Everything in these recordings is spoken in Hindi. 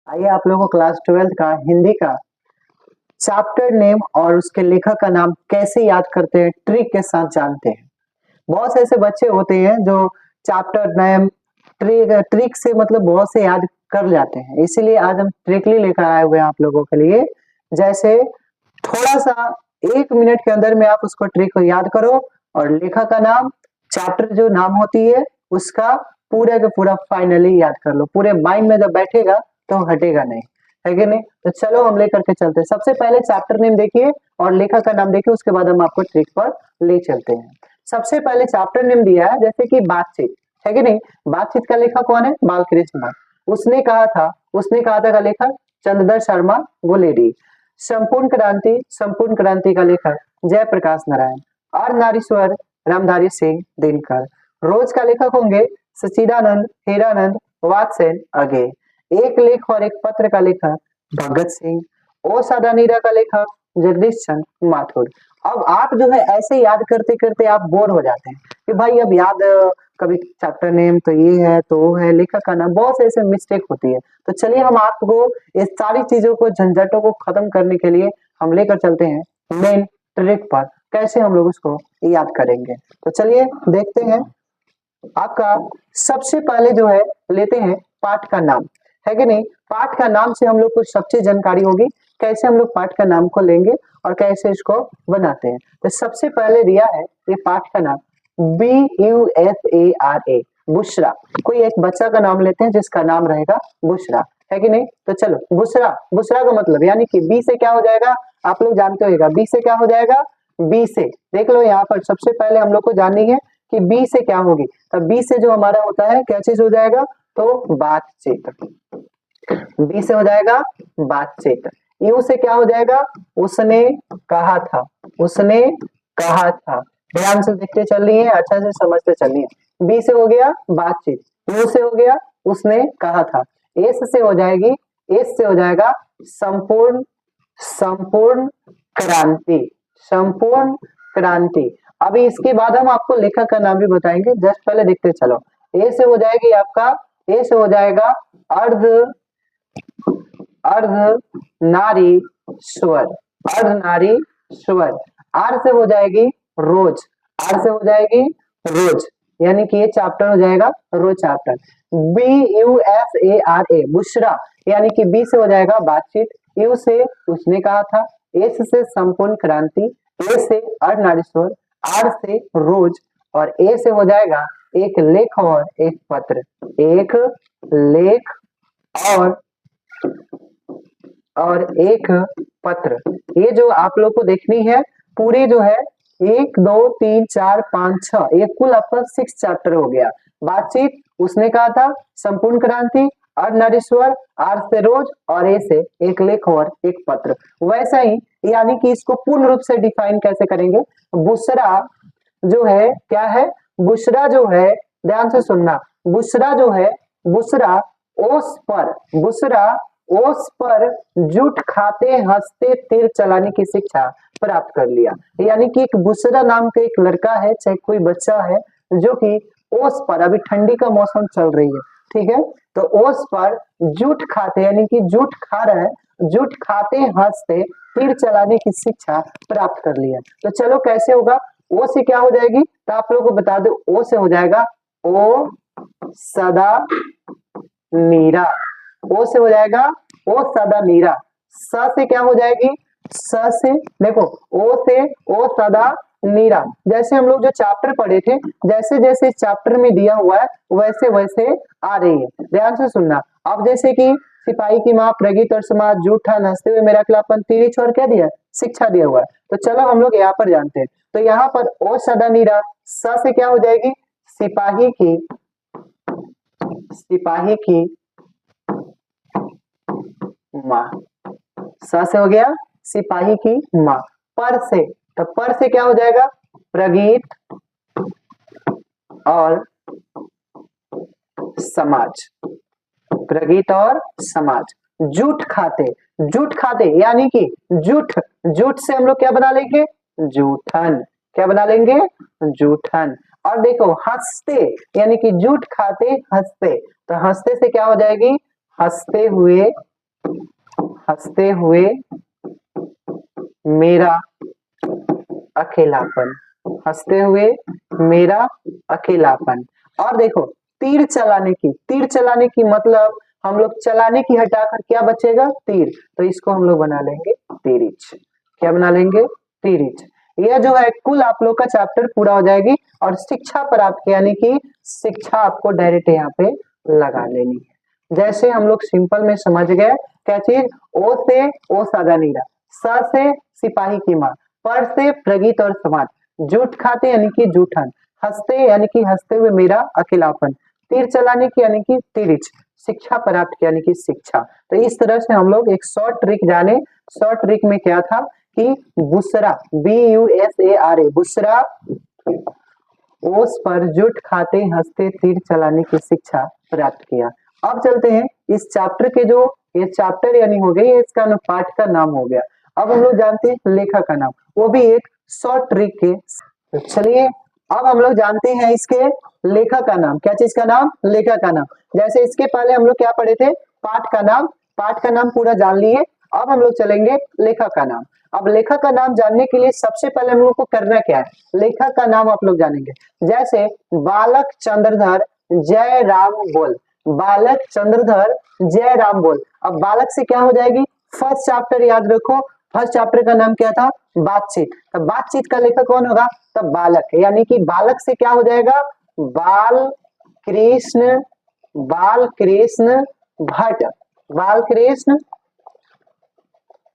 आइए आप लोगों को क्लास 12th का हिंदी का चैप्टर नेम और उसके लेखक का नाम कैसे याद करते हैं ट्रिक के साथ जानते हैं। बहुत से ऐसे बच्चे होते हैं जो चैप्टर नेम ट्रिक से मतलब बहुत से याद कर जाते हैं, इसीलिए आज हम ट्रिकली लेकर आए हुए हैं आप लोगों के लिए। जैसे थोड़ा सा 1 मिनट के अंदर में आप उसको ट्रिक को याद करो और लेखक का नाम, चैप्टर जो नाम होती है उसका पूरा का पूरा फाइनली याद कर लो। पूरे माइंड में जब बैठेगा तो हटेगा नहीं, है कि नहीं? तो चलो हम लेकर के चलते हैं। सबसे पहले चैप्टर नेम देखिए और लेखक का नाम देखिए, उसके बाद हम आपको ट्रिक पर ले चलते हैं। सबसे पहले चैप्टर नेम दिया है जैसे कि बातचीत, है कि नहीं? बातचीत का लेखक कौन है? बालकृष्ण। उसने कहा था का लेखक चंद्रधर शर्मा गोलेरी। संपूर्ण क्रांति का लेखक जयप्रकाश नारायण। अर्धनारीश्वर रामधारी सिंह दिनकर। रोज का लेखक होंगे सच्चिदानंद हीरानंद वात्सेन अगे। एक लेख और एक पत्र का लेखक भगत सिंह। ओ सादा नीरा का लेखक जगदीश चंद्र माथुर। अब आप जो है ऐसे याद करते करते आप बोर हो जाते हैं कि भाई अब याद कभी चैप्टर नेम तो ये है तो वो है, लेखक का नाम, बहुत से ऐसे मिस्टेक होती है। तो चलिए हम आपको इस सारी चीजों को, झंझटों को खत्म करने के लिए हम लेकर चलते हैं मेन ट्रिक पर, कैसे हम लोग उसको याद करेंगे। तो चलिए देखते हैं। आपका सबसे पहले जो है लेते हैं पाठ का नाम, है कि नहीं? पाठ का नाम से हम लोग को सब चीज जानकारी होगी, कैसे हम लोग पाठ का नाम को लेंगे और कैसे इसको बनाते हैं। तो सबसे पहले दिया है ये पाठ का नाम BUSARA, बुशरा। कोई एक बच्चा का नाम लेते हैं जिसका नाम रहेगा बुशरा, है कि नहीं? तो चलो बुशरा, बुशरा का मतलब यानी कि बी से क्या हो जाएगा, आप लोग जानते होगा। बी से क्या हो जाएगा? बी से देख लो यहाँ पर सबसे पहले हम लोग को जाननी है कि बी से क्या होगी। तो बी से जो हमारा होता है क्या चीज हो जाएगा? तो बातचीत। बी से हो जाएगा बातचीत। यू से क्या हो जाएगा? उसने कहा था, उसने कहा था। ध्यान से देखते चलिए, अच्छा से समझते चलिए। बी से हो गया बातचीत, यू से हो गया उसने कहा था, एस से हो जाएगी, एस से हो जाएगा संपूर्ण, संपूर्ण क्रांति, संपूर्ण क्रांति। अभी इसके बाद हम आपको लेखक का नाम भी बताएंगे, जस्ट पहले देखते चलो। ए से हो जाएगी आपका, ए से हो जाएगा अर्ध, अर्ध नारी स्वर, अर्ध नारी स्वर। आर से हो जाएगी रोज, आर से हो जाएगी रोज, यानी कि ये चैप्टर हो जाएगा रोज चैप्टर। BUSARA बुशरा, यानी कि बी से हो जाएगा बातचीत, यू से उसने कहा था, एस से संपूर्ण क्रांति, ए से अर्धनारीश्वर, आर से रोज और ए से हो जाएगा एक लेख और एक पत्र, एक लेख और एक पत्र। ये जो आप लोग को देखनी है पूरी जो है 1 2 3 4 5 6, ये कुल आपका 6 चैप्टर हो गया। बातचीत, उसने कहा था, संपूर्ण क्रांति, अर्धनारीश्वर, आर से रोज और ए से एक लेख और एक पत्र। वैसा ही यानी कि इसको पूर्ण रूप से डिफाइन कैसे करेंगे। बुशरा जो है क्या है? बुशरा जो है, ध्यान से सुनना, बुशरा जो है, बुशरा ओस पर, बुशरा ओस पर जुट खाते हंसते तीर चलाने की शिक्षा प्राप्त कर लिया। यानी कि एक बुशरा नाम का एक लड़का है, चाहे कोई बच्चा है, जो कि ओस पर, अभी ठंडी का मौसम चल रही है, ठीक है, तो ओस पर जुट खाते यानी कि जुट खा रहा है, जुट खाते हंसते तीर चलाने की शिक्षा प्राप्त कर लिया। तो चलो कैसे होगा? ओ से क्या हो जाएगी? तो आप लोगों को बता दो, ओ से हो जाएगा ओ सदा नीरा, ओ से हो जाएगा ओ सदा नीरा। स से क्या हो जाएगी? स से देखो, ओ से ओ सदा नीरा। जैसे हम लोग जो चैप्टर पढ़े थे, जैसे जैसे चैप्टर में दिया हुआ है वैसे वैसे आ रही है, ध्यान से सुनना। अब जैसे कि सिपाही की माँ, प्रगीत और समाज, जूठा, हंसते हुए, मेरा खिलाफन, तीर छोर क्या दिया? शिक्षा दिया हुआ है। तो चलो हम लोग यहाँ पर जानते हैं। तो यहाँ पर ओ सदा नीरा, स से क्या हो जाएगी? सिपाही की, सिपाही की माँ, स से हो गया सिपाही की माँ। पर से, तो पर से क्या हो जाएगा? प्रगीत और समाज, प्रगीत और समाज। जूठ खाते, जूठ खाते यानी कि जूठ, जूठ से हम लोग क्या बना लेंगे? जूठन, क्या बना लेंगे? जूठन। और देखो हंसते, यानी कि जूठ खाते हंसते, तो हंसते से क्या हो जाएगी? हंसते हुए हंसते हुए मेरा अकेलापन, हंसते हुए मेरा अकेलापन। और देखो तीर चलाने की मतलब हम लोग चलाने की हटाकर क्या बचेगा, तीर, तो इसको हम लोग बना लेंगे तिरिच। क्या बना लेंगे, तिरिच। यह जो है कुल आप लोग का चैप्टर पूरा हो जाएगी और शिक्षा प्राप्त यानी कि शिक्षा आपको डायरेक्ट यहाँ पे लगा लेनी है। जैसे हम लोग सिंपल में समझ गए क्या चीज, ओ से ओ सादा नीरा, स से सिपाही की माँ, पर से प्रगीत और समाज, जूठ खाते यानी कि जूठन, हंसते यानी कि हंसते हुए मेरा अकेलापन, तीर चलाने की यानी कि तिरिच, शिक्षा प्राप्त यानी कि शिक्षा। तो इस तरह से हम लोग एक शॉर्ट ट्रिक जाने। शॉर्ट ट्रिक में क्या था कि बुसरा, BUSARA, बुसरा ओस पर जुट खाते हंसते तीर चलाने की शिक्षा प्राप्त किया। अब चलते हैं इस चैप्टर के जो ये चैप्टर यानी हो गई, इसका पाठ का नाम हो गया। अब हम लोग जानते हैं लेखक का नाम, वो भी एक शॉर्ट ट्रिक के। तो चलिए अब हम लोग जानते हैं इसके लेखक का नाम। क्या चीज का नाम, लेखक का नाम। जैसे इसके पहले हम लोग क्या पढ़े थे, पाठ का नाम, पाठ का नाम पूरा जान लिए। अब हम लोग चलेंगे लेखक का नाम। अब लेखक का नाम जानने के लिए सबसे पहले हम लोग को करना क्या है, लेखक का नाम आप लोग जानेंगे। जैसे बालक चंद्रधर जय राम बोल, बालक चंद्रधर जय राम बोल। अब बालक से क्या हो जाएगी, फर्स्ट चैप्टर याद रखो, फर्स्ट चैप्टर का नाम क्या था, बातचीत। तो बातचीत का लेखक कौन होगा, तब बालक, यानी कि बालक से क्या हो जाएगा, बाल कृष्ण, बाल कृष्ण भट्ट, बाल कृष्ण,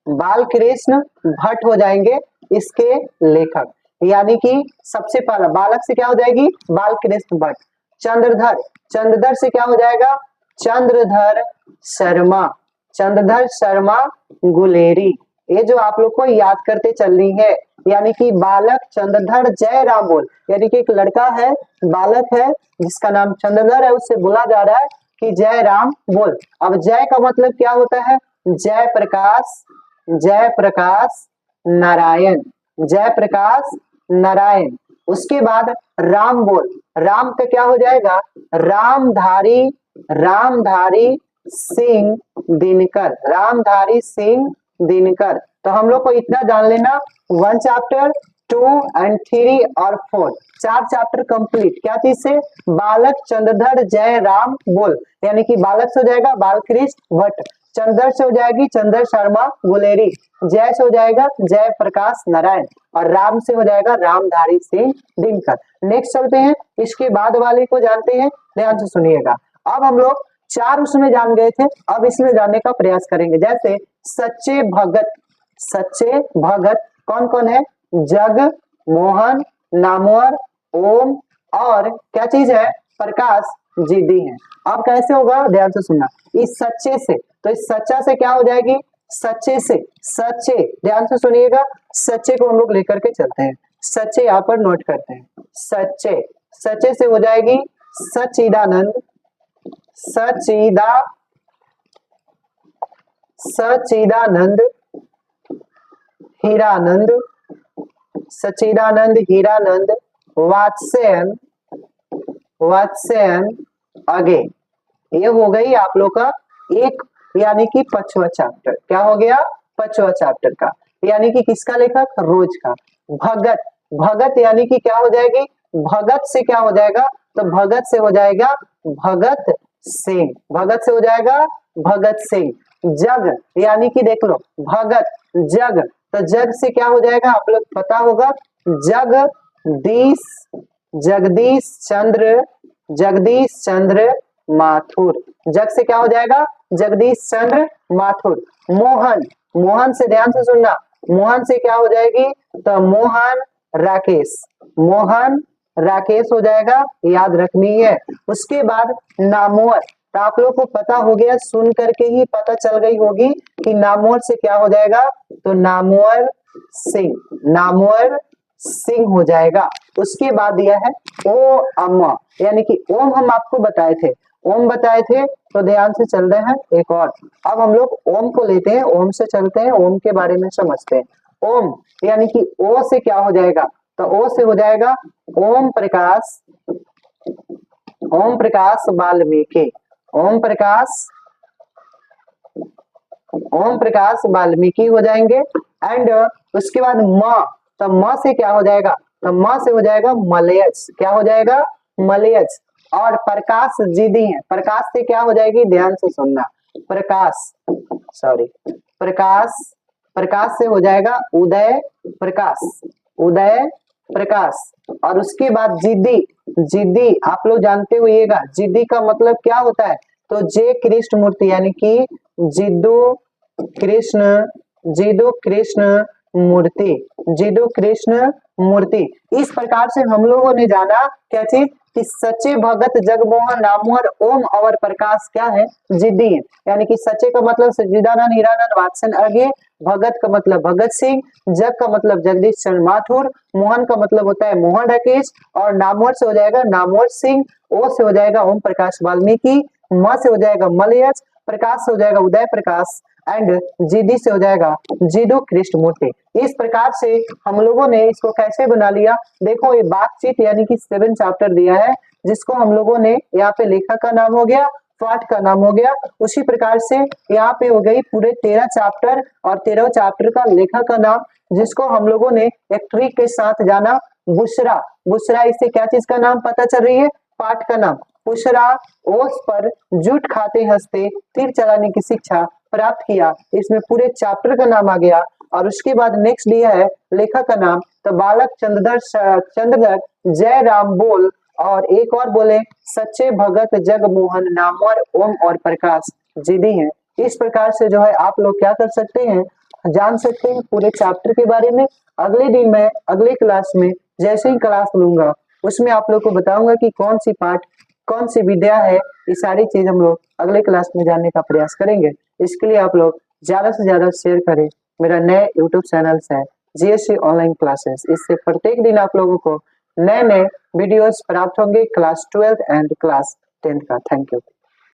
बाल कृष्ण भट्ट हो जाएंगे इसके लेखक। यानी कि सबसे पहला बालक से क्या हो जाएगी, बाल कृष्ण भट्ट। चंद्रधर, चंद्रधर से क्या हो जाएगा, चंद्रधर शर्मा, चंद्रधर शर्मा गुलेरी। ये जो आप लोग को याद करते चल रही है, यानी कि बालक चंद्रधर जय राम बोल, यानी कि एक लड़का है, बालक है जिसका नाम चंद्रधर है, उससे बोला जा रहा है कि जय राम बोल। अब जय का मतलब क्या होता है, जय प्रकाश, जय प्रकाश नारायण, जय प्रकाश नारायण। उसके बाद राम बोल, राम का क्या हो जाएगा, रामधारी, रामधारी सिंह दिनकर, रामधारी सिंह दिनकर। तो हम लोग को इतना जान लेना, 1 चैप्टर 2 एंड 3 और 4, 4 चैप्टर कंप्लीट। क्या चीज से, बालक चंद्रधर जय राम बोल, यानी कि बालक से हो जाएगा बालकृष्ण भट्ट, चंद्र से हो जाएगी चंद्र शर्मा गुलेरी, जय से हो जाएगा जय प्रकाश नारायण, और राम से हो जाएगा रामधारी सिंह दिनकर। नेक्स्ट चलते हैं, इसके बाद वाले को जानते हैं, ध्यान से सुनिएगा। अब हम लोग 4 उसमें जान गए थे, अब इसमें जानने का प्रयास करेंगे। जैसे सच्चे भगत, सच्चे भगत कौन कौन है, जग मोहन, नामवर, ओम और क्या चीज है, प्रकाश जीदी है। अब कैसे होगा, ध्यान से सुनना। इस सच्चे से, तो इस सच्चा से क्या हो जाएगी, सच्चे से, सच्चे, ध्यान से सुनिएगा, सच्चे को हम लोग लेकर के चलते हैं, सच्चे यहाँ पर नोट करते हैं। सच्चे, सच्चे से हो जाएगी सच्चिदानंद, सचिदा, सचिदानंद हीरानंद, सचिदानंद हीरानंद, वात्स्यन, वात्स्यन आगे। ये हो गई आप लोग का एक, यानी कि 5वां चैप्टर। क्या हो गया, 5वां चैप्टर का, यानी कि किसका लेखक, रोज का। भगत, भगत यानी कि क्या हो जाएगी, भगत से क्या हो जाएगा, तो भगत से हो जाएगा भगत सिंह, भगत से हो जाएगा भगत सिंह। जग यानी कि देख लो भगत जग, तो जग से क्या हो जाएगा, आप लोग पता होगा, जगदीश, जगदीश चंद्र, जगदीश चंद्र माथुर, जग से क्या हो जाएगा, जगदीश चंद्र माथुर। मोहन, मोहन से ध्यान से सुनना, मोहन से क्या हो जाएगी, तो मोहन राकेश, मोहन राकेश हो जाएगा, याद रखनी है। उसके बाद नामवर, तो आप लोग को पता हो गया, सुन करके ही पता चल गई होगी कि नामवर से क्या हो जाएगा, तो नामवर सिंह, नामवर सिंह हो जाएगा। उसके बाद यह है ओ अम्मा, यानी कि ओम हम आपको बताए थे, ओम बताए थे, तो ध्यान से चल रहे हैं एक और। अब हम लोग ओम को लेते हैं, ओम से चलते हैं, ओम के बारे में समझते हैं। ओम यानी कि ओ से क्या हो जाएगा, तो ओ से हो जाएगा ओम प्रकाश, ओम प्रकाश वाल्मीकि, ओम प्रकाश ओम प्रकाश वाल्मीकि हो जाएंगे। एंड उसके बाद म, तो म से क्या हो जाएगा, तो म से हो जाएगा मलयज, क्या हो जाएगा मलयज। और प्रकाश जीदी है, प्रकाश से क्या हो जाएगी, ध्यान से सुनना, प्रकाश सॉरी प्रकाश, प्रकाश से हो जाएगा उदय प्रकाश, उदय प्रकाश। और उसके बाद जिद्दी, जिद्दी आप लोग जानते होइएगा जिद्दी का मतलब क्या होता है, तो जे कृष्ण मूर्ति यानी कि जिद्दू कृष्ण, जिदु कृष्ण मूर्ति, जिदु कृष्ण मूर्ति। इस प्रकार से हम लोगों ने जाना क्या चीज, कि सच्चे भगत जगमोहन नामवर ओम और प्रकाश क्या है, जिद्दी है। यानी कि सच्चे का मतलब सच्चिदानंद हीरानंद वात्सन आगे, भगत का मतलब भगत सिंह, जग का मतलब जगदीश चंद्र माथुर, मोहन का मतलब होता है मोहन राकेश, और नामवर से हो जाएगा नामवर सिंह, ओ से हो जाएगा ओम प्रकाश वाल्मीकि, म से हो जाएगा मलयज, प्रकाश से हो जाएगा उदय प्रकाश, एंड जिदी से हो जाएगा जिदु कृष्ण मूर्ति। इस प्रकार से हम लोगों ने इसको कैसे बना लिया, देखो ये बातचीत यानी कि 7 चैप्टर दिया है, जिसको हम लोगों ने यहाँ पे लेखक का नाम हो गया, पाठ का नाम हो गया। उसी प्रकार से यहाँ पे हो गई पूरे 13 चैप्टर, और 13 चैप्टर का लेखक का नाम, जिसको हम लोगों ने एक ट्रिक के साथ जाना, बुशरा। बुशरा इससे क्या चीज का नाम पता चल रही है, पाठ का नाम। बुशरा ओस पर जूट खाते हंसते तीर चलाने की शिक्षा प्राप्त किया, इसमें पूरे चैप्टर का नाम आ गया। और उसके बाद नेक्स्ट दिया है लेखक का नाम, तो बालक चंद्रधर जय राम बोल, और एक और बोले सच्चे भगत जगमोहन नामवर ओम और प्रकाश जिदी हैं। इस प्रकार से जो है आप लोग क्या कर सकते हैं, जान सकते हैं पूरे चैप्टर के बारे में। अगले दिन मैं अगले क्लास में जैसे ही क्लास लूंगा उसमें आप लोग को बताऊंगा कि कौन सी पाठ, कौन सी विद्या है, ये सारी चीज हम लोग अगले क्लास में जानने का प्रयास करेंगे। इसके लिए आप लोग ज्यादा से ज्यादा शेयर करें। मेरा नए यूट्यूब चैनल है जीएससी ऑनलाइन क्लासेस, इससे प्रत्येक दिन आप लोगों को नए नए वीडियोस प्राप्त होंगे class 12th and class 10th का। Thank you.